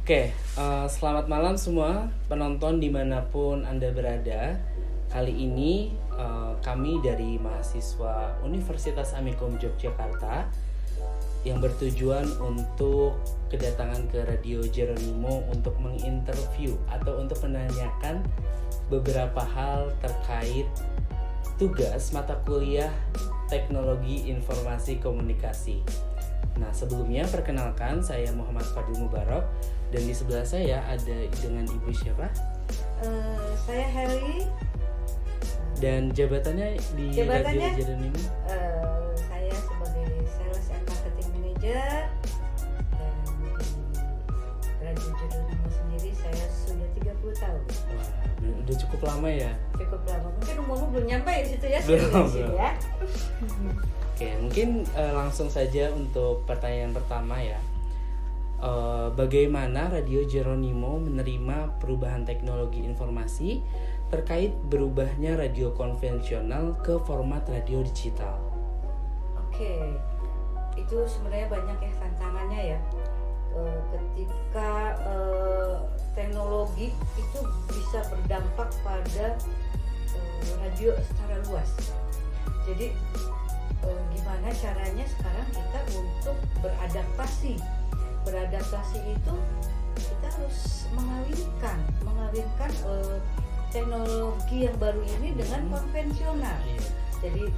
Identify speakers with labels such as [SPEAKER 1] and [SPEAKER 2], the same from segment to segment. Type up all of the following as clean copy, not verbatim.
[SPEAKER 1] Selamat malam semua penonton dimanapun Anda berada. Kali ini kami dari mahasiswa Universitas Amikom Yogyakarta yang bertujuan untuk kedatangan ke Radio Jeronimo untuk menginterview atau untuk menanyakan beberapa hal terkait tugas mata kuliah Teknologi Informasi Komunikasi. Nah, sebelumnya perkenalkan, saya Muhammad Fadil Mubarak dan di sebelah saya ada dengan Ibu siapa?
[SPEAKER 2] Saya Heli.
[SPEAKER 1] Dan jabatannya di Radio Jeronimo?
[SPEAKER 2] Saya sebagai Sales and Marketing Manager, dan di Radio Jeronimo sendiri saya sudah 30 tahun.
[SPEAKER 1] Wah, udah cukup lama ya?
[SPEAKER 2] Cukup lama. Mungkin umurmu belum nyampe di situ ya?
[SPEAKER 1] Belum.
[SPEAKER 2] Ya.
[SPEAKER 1] Oke, mungkin langsung saja untuk pertanyaan pertama ya. Bagaimana Radio Jeronimo menerima perubahan teknologi informasi terkait berubahnya radio konvensional ke format radio digital?
[SPEAKER 2] Oke, itu sebenarnya banyak ya tantangannya ya. Ketika teknologi itu bisa berdampak pada radio secara luas. Jadi gimana caranya sekarang kita untuk beradaptasi itu kita harus mengawinkan teknologi yang baru ini dengan konvensional. Jadi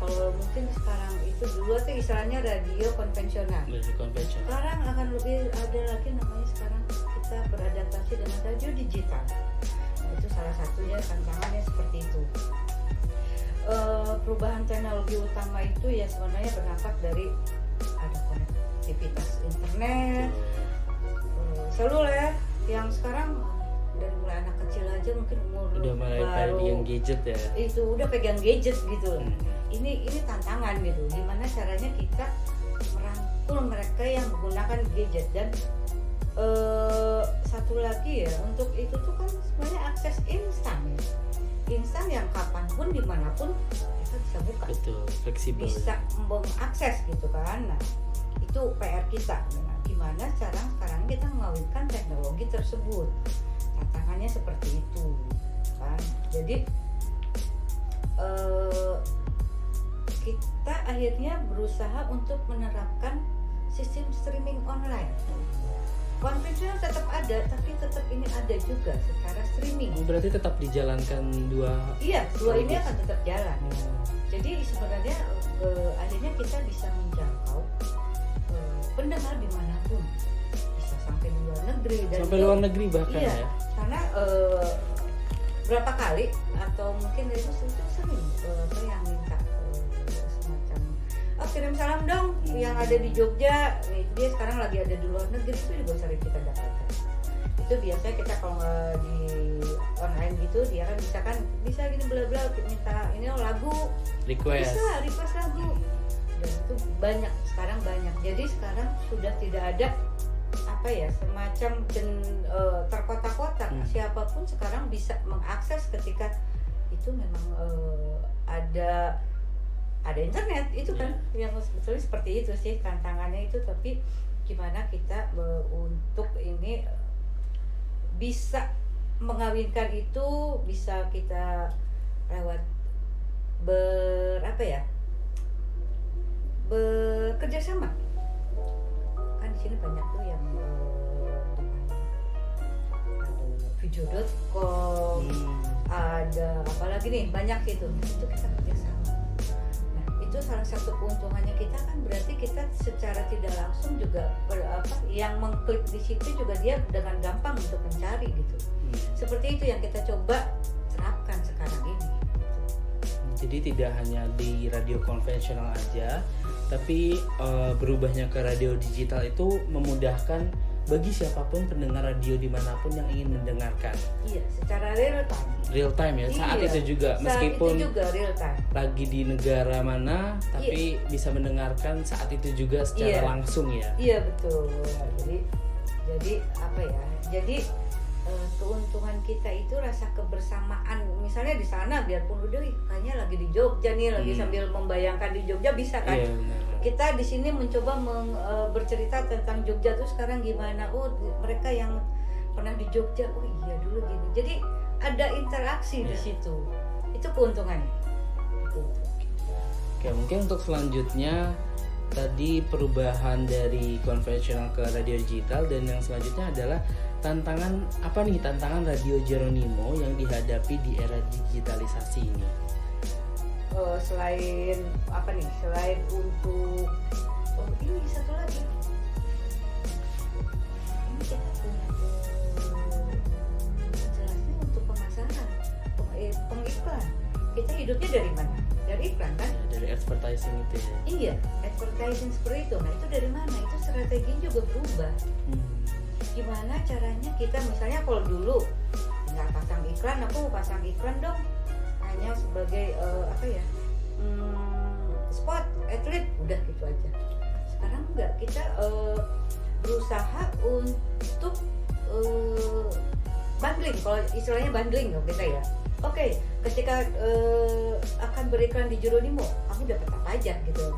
[SPEAKER 2] kalau mungkin sekarang itu dulu tuh istilahnya radio konvensional. Sekarang akan lebih ada lagi namanya sekarang kita beradaptasi dengan radio digital. Nah, itu salah satunya tantangannya seperti itu. Perubahan teknologi utama itu ya sebenarnya berdampak dari ada konektivitas internet, seluler yang sekarang dari mulai anak kecil aja mungkin umur
[SPEAKER 1] udah mulai pegang gadget ya.
[SPEAKER 2] Itu udah pegang gadget gitu. Ini tantangan gitu. Gimana caranya kita merangkul mereka yang menggunakan gadget dan satu lagi ya untuk itu tuh kan sebenarnya akses instan yang kapanpun dimanapun kita bisa buka.
[SPEAKER 1] Betul, fleksibel.
[SPEAKER 2] Bisa mengakses gitu kan. Nah, itu PR kita. Nah, gimana sekarang kita mengawinkan teknologi tersebut. Tantangannya seperti itu kan. Jadi kita akhirnya berusaha untuk menerapkan sistem streaming online. Konvensional tetap ada, tapi tetap ini ada juga secara streaming.
[SPEAKER 1] Berarti tetap dijalankan dua.
[SPEAKER 2] Iya, dua ini akan tetap jalan. Jadi sebenarnya akhirnya kita bisa menjangkau pendengar dimanapun, bisa sampai di luar negeri. Dan
[SPEAKER 1] sampai luar negeri bahkan
[SPEAKER 2] iya,
[SPEAKER 1] ya.
[SPEAKER 2] Karena berapa kali atau mungkin itu sering yang minta semacam kirim salam dong yang ada di Jogja, dia sekarang lagi ada di luar negeri, itu juga sering kita dapatkan. Itu biasanya kita kalau di online gitu dia kan bisa gini bla bla minta ini lagu
[SPEAKER 1] request
[SPEAKER 2] lagu, dan itu sekarang banyak. Jadi sekarang sudah tidak ada apa ya semacam terkotak-kotak. Siapapun sekarang bisa mengakses ketika itu memang ada internet itu kan. Yang sebetulnya seperti itu sih tantangannya itu, tapi gimana kita untuk ini bisa mengawinkan itu, bisa kita lewat bekerja sama kan. Di sini banyak tuh yang video.com, ada apalagi nih banyak itu kita kerja sama. Nah, itu salah satu keuntungannya kita kan, berarti kita secara tidak langsung juga yang mengklik di situ juga dia dengan gampang untuk mencari gitu. Seperti itu yang kita coba terapkan sekarang ini.
[SPEAKER 1] Jadi tidak hanya di radio konvensional aja, tapi berubahnya ke radio digital itu memudahkan bagi siapapun pendengar radio dimanapun yang ingin mendengarkan.
[SPEAKER 2] Iya, secara real time
[SPEAKER 1] ya. Saat itu juga, meskipun
[SPEAKER 2] itu juga real time.
[SPEAKER 1] Lagi di negara mana, tapi bisa mendengarkan saat itu juga secara langsung ya.
[SPEAKER 2] Iya betul. Jadi apa ya? Jadi keuntungan kita itu rasa kebersamaan. Misalnya di sana biarpun udah kayaknya lagi di Jogja nih, lagi sambil membayangkan di Jogja bisa kan.
[SPEAKER 1] Iya, benar.
[SPEAKER 2] Kita di sini mencoba bercerita tentang Jogja tuh sekarang gimana. Oh, mereka yang pernah di Jogja, oh iya dulu gini. Jadi ada interaksi di situ. Itu keuntungannya.
[SPEAKER 1] Oke, mungkin untuk selanjutnya tadi perubahan dari konvensional ke radio digital, dan yang selanjutnya adalah tantangan Radio Jeronimo yang dihadapi di era digitalisasi ini.
[SPEAKER 2] Selain untuk ini satu lagi, ini kita punya jelasnya untuk pemasaran, pengiklan. Kita hidupnya dari mana? Dari iklan kan?
[SPEAKER 1] Dari advertising itu ya.
[SPEAKER 2] Iya, advertising seperti itu. Nah, itu dari mana? Itu strateginya juga berubah. Gimana caranya kita, misalnya kalau dulu nggak pasang iklan, aku pasang iklan dong hanya sebagai spot atlet, udah gitu aja. Sekarang enggak, kita berusaha untuk bundling, kalau istilahnya bundling kita ya. Oke, ketika akan beriklan di Jeronimo, kamu dapat apa aja gitu,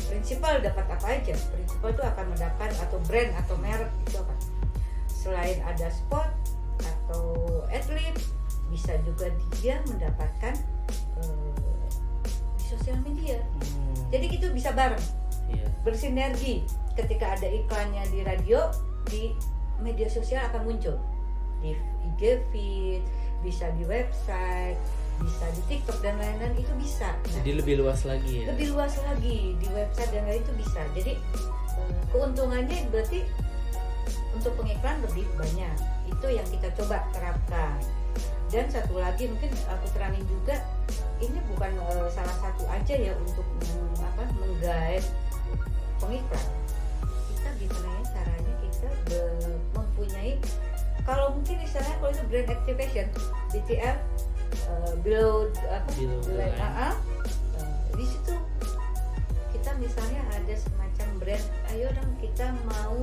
[SPEAKER 2] prinsipal dapat apa aja. Prinsipal itu akan mendapat, atau brand atau merek itu apa. Selain ada spot atau atlet, bisa juga dia mendapatkan di sosial media. Jadi itu bisa bareng, bersinergi. Ketika ada iklannya di radio, di media sosial akan muncul di IG feed, bisa di website, bisa di TikTok dan lain-lain, itu bisa.
[SPEAKER 1] Jadi lebih luas lagi ya? Lebih
[SPEAKER 2] luas lagi, di website dan lain itu bisa. Jadi keuntungannya berarti untuk pengiklan lebih banyak. Itu yang kita coba terapkan. Dan satu lagi mungkin aku terangin juga, ini bukan salah satu aja ya untuk menggait pengiklan. Kita gimana ya caranya kita mempunyai, kalau mungkin istilahnya kalau itu brand activation, BTL, below di situ kita misalnya ada semacam brand, ayo dong kita mau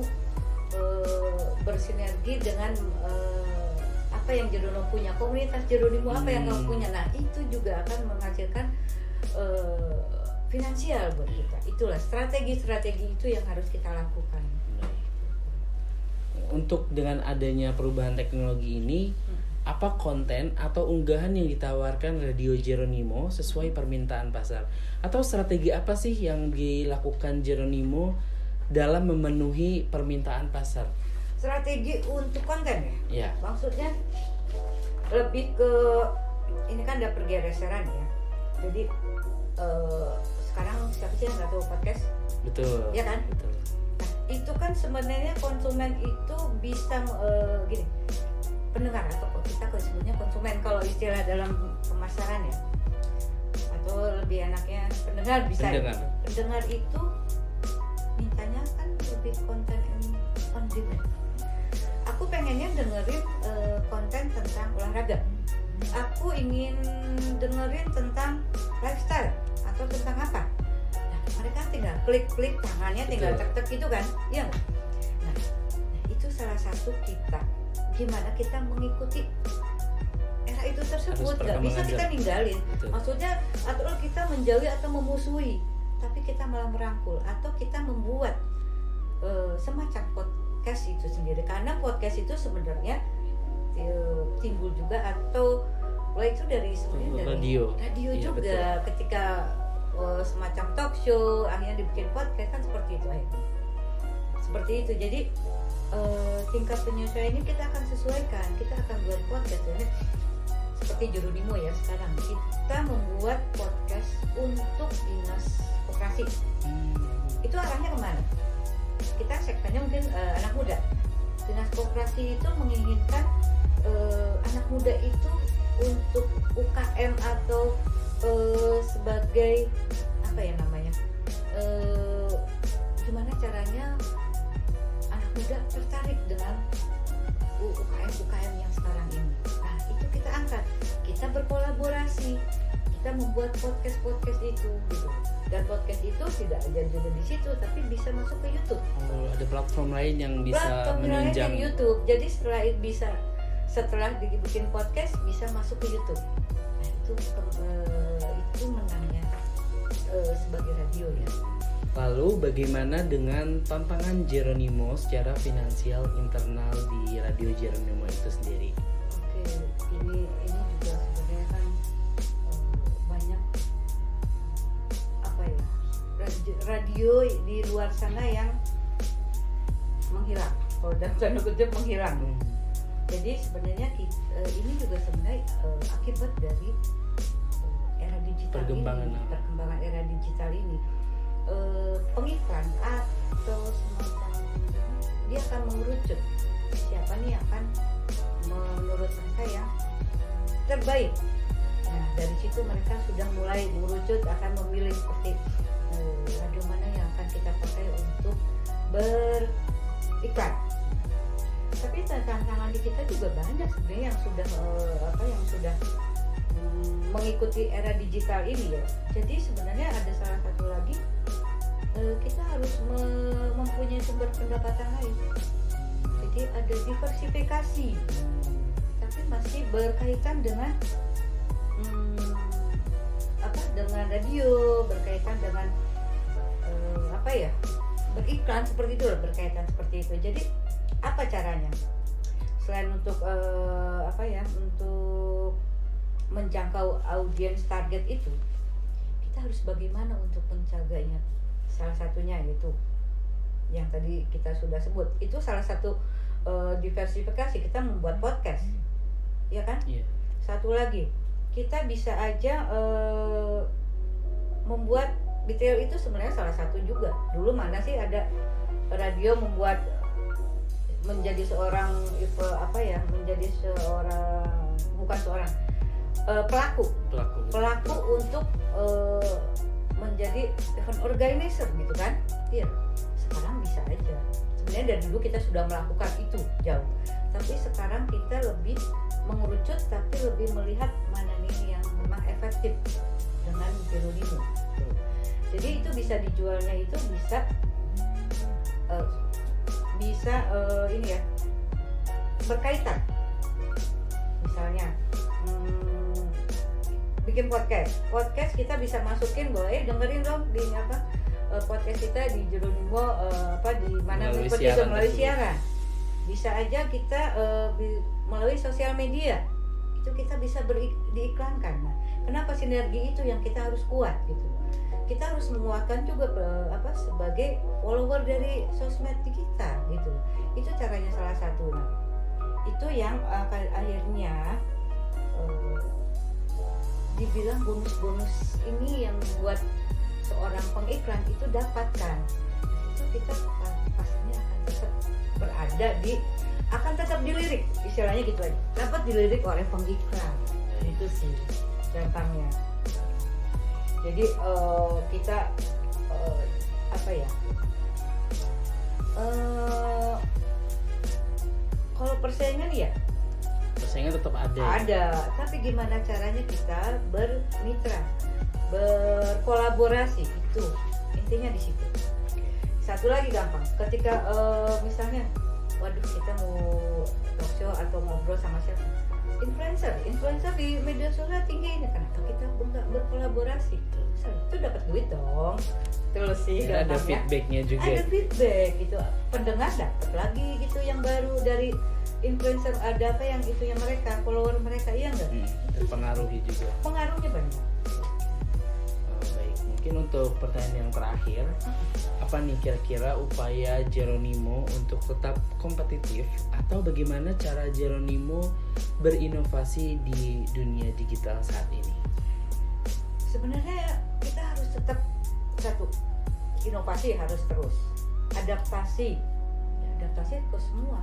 [SPEAKER 2] bersinergi dengan apa yang Jeronimo punya, komunitas Jeronimo apa yang kamu punya. Nah itu juga akan menghasilkan finansial buat kita. Itulah strategi-strategi itu yang harus kita lakukan.
[SPEAKER 1] Untuk dengan adanya perubahan teknologi ini, apa konten atau unggahan yang ditawarkan Radio Jeronimo sesuai permintaan pasar? Atau strategi apa sih yang dilakukan Jeronimo dalam memenuhi permintaan pasar?
[SPEAKER 2] Strategi untuk konten ya?
[SPEAKER 1] Ya.
[SPEAKER 2] Maksudnya lebih ke, ini kan ada pergeseran ya. Jadi sekarang siapa sih yang nggak tahu podcast?
[SPEAKER 1] Betul.
[SPEAKER 2] Ya kan?
[SPEAKER 1] Betul.
[SPEAKER 2] Nah, itu kan sebenarnya konsumen itu bisa gini, pendengar atau kita sebutnya konsumen kalau istilah dalam pemasaran ya, atau lebih enaknya pendengar bisa. Pendengar itu mintanya kan lebih konten on demand. Aku pengennya dengerin konten tentang olahraga. Aku ingin dengerin tentang lifestyle atau tentang apa. Mereka tinggal klik tangannya, tinggal tek gitu kan, iya nggak? Nah, itu salah satu kita, gimana kita mengikuti era itu tersebut. Nggak bisa kita ninggalin. Betul. Maksudnya atau kita menjauhi atau memusuhi, tapi kita malah merangkul, atau kita membuat semacam podcast itu sendiri. Karena podcast itu sebenarnya timbul juga, atau itu dari
[SPEAKER 1] radio
[SPEAKER 2] juga. Betul. Ketika semacam talk show akhirnya dibikin podcast kan seperti itu akhirnya. Seperti itu. Jadi tingkat penyesuaiannya kita akan sesuaikan. Kita akan buat podcast ya. Seperti Jeronimo ya sekarang kita membuat podcast untuk dinas koperasi. Itu arahnya kemana? Kita segmennya mungkin anak muda. Dinas koperasi itu menginginkan anak muda itu untuk UKM atau sebagai apa ya namanya, gimana caranya anak muda tertarik dengan UKM yang sekarang ini. Nah itu kita angkat, kita berkolaborasi, kita membuat podcast itu gitu. Dan podcast itu tidak aja juga di situ, tapi bisa masuk ke YouTube.
[SPEAKER 1] Oh, ada platform lain yang bisa
[SPEAKER 2] Platform lain
[SPEAKER 1] menunjang
[SPEAKER 2] di YouTube. Jadi setelah dibikin podcast bisa masuk ke YouTube. Nah, itu menangnya sebagai radio ya.
[SPEAKER 1] Lalu bagaimana dengan tantangan Jeronimo secara finansial internal di Radio Jeronimo itu sendiri?
[SPEAKER 2] Oke, ini juga sebenarnya kan banyak apa ya, radio di luar sana yang menghilang, kalau dalam tanda kutip menghilang. Jadi sebenarnya ini juga sebenarnya akibat dari era digital perkembangan era digital ini. Pengiklan atau semacam dia akan mengerucut siapa nih yang akan menurut mereka yang terbaik. Nah, dari situ mereka sudah mulai mengerucut, akan memilih seperti radio mana yang akan kita pakai untuk beriklan. Tapi tantangan di kita juga banyak sebenarnya yang sudah mengikuti era digital ini ya. Jadi sebenarnya ada salah satu lagi, kita harus mempunyai sumber pendapatan lain. Jadi ada diversifikasi, tapi masih berkaitan dengan dengan radio, berkaitan dengan beriklan seperti itu, berkaitan seperti itu. Jadi apa caranya? Selain untuk untuk menjangkau audiens target itu, kita harus bagaimana untuk mencagainya? Salah satunya itu yang tadi kita sudah sebut, itu salah satu diversifikasi, kita membuat podcast, ya kan? Yeah. Satu lagi, kita bisa aja membuat BTL itu sebenarnya salah satu juga. Dulu mana sih ada radio membuat menjadi seorang pelaku untuk menjadi event organizer gitu kan. Iya, sekarang bisa aja. Sebenarnya dari dulu kita sudah melakukan itu jauh, tapi sekarang kita lebih mengerucut, tapi lebih melihat mana nih yang memang efektif dengan Jeronimo. Jadi itu bisa dijualnya, itu bisa berkaitan. Misalnya bikin podcast kita bisa masukin bahwa dengerin dong di podcast kita di Jeronimo di mana melalui siaran. Bisa aja kita melalui sosial media itu kita bisa diiklankan. Nah, kenapa sinergi itu yang kita harus kuat gitu. Kita harus menguatkan juga sebagai follower dari sosmed kita gitu. Itu caranya salah satu. Nah, itu yang akhirnya dibilang bonus-bonus ini yang buat seorang pengiklan itu dapatkan. Itu kita pastinya akan tetap dilirik, istilahnya gitu aja. Dapat dilirik oleh pengiklan. Itu sih gampangnya. Jadi kita kalau persaingan
[SPEAKER 1] tetap ada.
[SPEAKER 2] Ada, tapi gimana caranya kita bermitra, berkolaborasi, itu intinya di situ. Satu lagi gampang, ketika misalnya, kita mau talk show atau ngobrol sama siapa, influencer di media sosial tinggi ini, kenapa kita nggak berkolaborasi? Itu dapat duit dong. Terus sih
[SPEAKER 1] ada feedbacknya juga.
[SPEAKER 2] Ada feedback gitu, pendengar dapat lagi gitu yang baru dari influencer, ada apa yang itunya mereka, follower mereka, iya nggak?
[SPEAKER 1] Terpengaruhi juga.
[SPEAKER 2] Pengaruhnya banyak.
[SPEAKER 1] Baik, mungkin untuk pertanyaan yang terakhir, apa nih kira-kira upaya Jeronimo untuk tetap kompetitif, atau bagaimana cara Jeronimo berinovasi di dunia digital saat ini?
[SPEAKER 2] Sebenarnya kita harus tetap inovasi, harus terus adaptasi ke semua.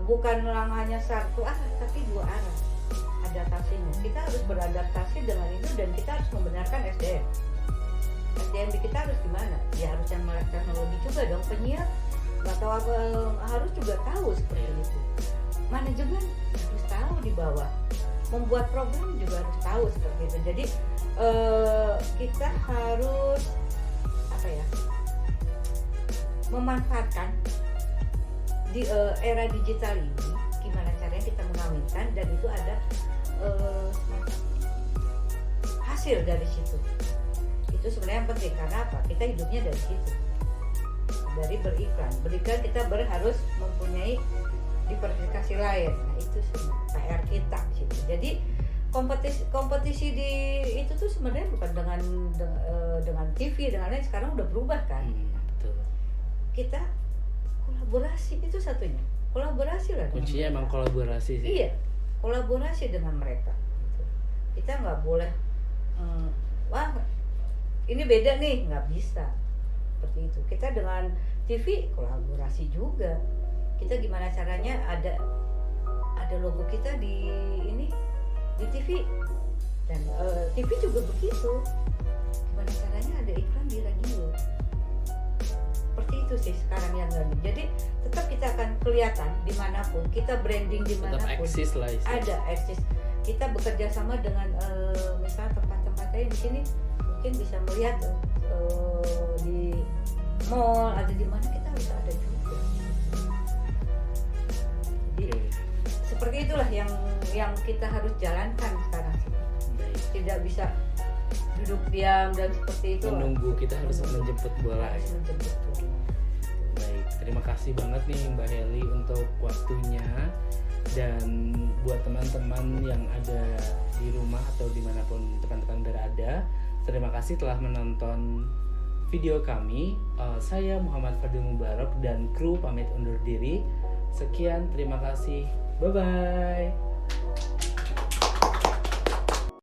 [SPEAKER 2] Bukan hanya satu arah, tapi dua arah adaptasinya. Kita harus beradaptasi dengan itu, dan kita harus membenarkan SDM kita harus gimana? Ya harus yang melek teknologi juga dong. Penyiar nggak tahu apa, harus juga tahu seperti itu. manajemen harus tahu di bawah, membuat program juga harus tahu seperti itu. Jadi kita harus apa ya, memanfaatkan di era digital ini, gimana caranya kita mengawinkan, dan itu ada semacam hasil dari situ. Itu sebenarnya yang penting, karena apa? Kita hidupnya dari situ, dari beriklan kita harus mempunyai diversifikasi lain. Nah itu PR kita gitu. Jadi kompetisi di itu tuh sebenarnya bukan dengan TV, dengan lain, sekarang udah berubah kan.
[SPEAKER 1] Betul.
[SPEAKER 2] Kita kolaborasi, itu satunya, kolaborasi lah.
[SPEAKER 1] Kuncinya emang kolaborasi sih.
[SPEAKER 2] Iya, kolaborasi dengan mereka gitu. Kita nggak boleh wah ini beda nih, nggak bisa seperti itu. Kita dengan TV kolaborasi juga. Kita gimana caranya ada logo kita di TV, dan TV juga begitu. Gimana caranya ada iklan di radio. Seperti itu sih sekarang yang ada. Jadi tetap kita akan kelihatan dimanapun, kita branding dimanapun.
[SPEAKER 1] Tetap eksis lah.
[SPEAKER 2] Ada eksis. Kita bekerja sama dengan misalnya tempat-tempat lain di sini mungkin bisa melihat di mall ada di mana, kita bisa ada juga. Jadi seperti itulah yang kita harus jalankan sekarang. Tidak bisa duduk diam dan seperti itu.
[SPEAKER 1] Menunggu, kita harus menjemput bola. Baik, terima kasih banget nih Mbak Heli untuk waktunya, dan buat teman-teman yang ada di rumah atau dimanapun teman-teman berada, terima kasih telah menonton video kami. Saya Muhammad Fadil Mubarak dan kru pamit undur diri. Sekian, terima kasih. Bye-bye.